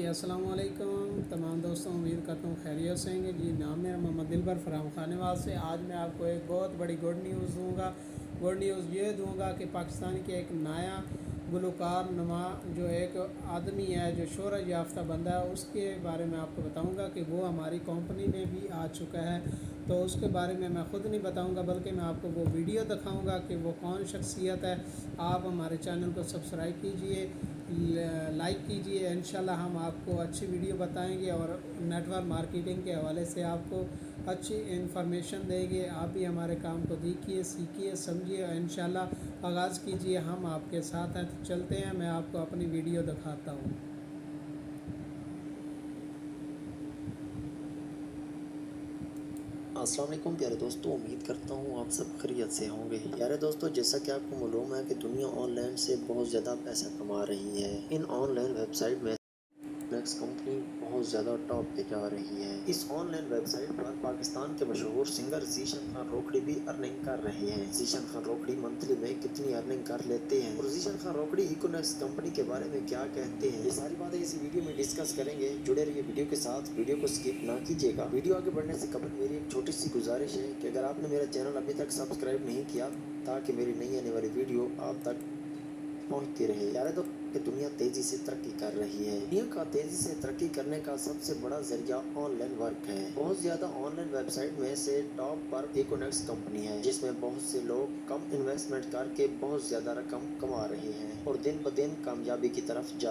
अस्सलाम वालेकुम तमाम दोस्तों, उम्मीद करता हूँ खैरियत से होंगे। जी नाम मेरा मोहम्मद दिलबर फराम खानेवाल से। आज मैं आपको एक बहुत बड़ी गुड न्यूज़ दूँगा। गुड न्यूज़ ये दूँगा कि पाकिस्तान के एक नया गुलकार नुमा जो एक आदमी है, जो शोहरत याफ्ता बंदा है, उसके बारे में आपको बताऊँगा कि वो हमारी कंपनी में भी आ चुका है। तो उसके बारे में मैं ख़ुद नहीं बताऊँगा, बल्कि मैं आपको वो वीडियो दिखाऊँगा कि वो कौन शख्सियत है। आप हमारे चैनल को सब्सक्राइब कीजिए, लाइक कीजिए। इंशाल्लाह हम आपको अच्छी वीडियो बताएंगे और नेटवर्क मार्केटिंग के हवाले से आपको अच्छी इन्फॉर्मेशन देंगे। आप भी हमारे काम को देखिए, सीखिए, समझिए और इंशाल्लाह आगाज़ कीजिए। हम आपके साथ हैं, तो चलते हैं, मैं आपको अपनी वीडियो दिखाता हूँ। अस्सलाम वालेकुम प्यारे दोस्तों, उम्मीद करता हूँ आप सब खैरियत से होंगे। प्यारे दोस्तों, जैसा कि आपको मालूम है कि दुनिया ऑनलाइन से बहुत ज़्यादा पैसा कमा रही है। इन ऑनलाइन वेबसाइट में नेक्स्ट कंपनी बहुत ज़्यादा टॉप पे जा रही है। इस ऑनलाइन वेबसाइट पर पाकिस्तान के मशहूर सिंगर ज़ीशन खान रोकड़ी भी अर्निंग कर रहे हैं। ज़ीशन खान रोकड़ी मंथली में कितनी अर्निंग कर लेते हैं और ज़ीशन खान रोकड़ी इकोनेक्स कंपनी के बारे में क्या कहते हैं, ये सारी बातें इस वीडियो में डिस्कस करेंगे। जुड़े रहिए वीडियो के साथ, वीडियो को स्किप ना कीजिएगा। वीडियो आगे बढ़ने से कबल मेरी एक छोटी सी गुजारिश है कि अगर आपने मेरा चैनल अभी तक सब्सक्राइब नहीं किया, ताकि मेरी नई आने वाली वीडियो आप तक पहुंचती रहे। यार तो कि दुनिया तेजी से तरक्की कर रही है। दुनिया का तेजी से तरक्की करने का सबसे बड़ा जरिया ऑनलाइन वर्क है। बहुत ज्यादा ऑनलाइन वेबसाइट में से टॉप पर इकोनेक्स कंपनी है, जिसमें बहुत से लोग कम इन्वेस्टमेंट करके बहुत ज्यादा रकम कमा रहे हैं और दिन ब दिन कामयाबी की तरफ जा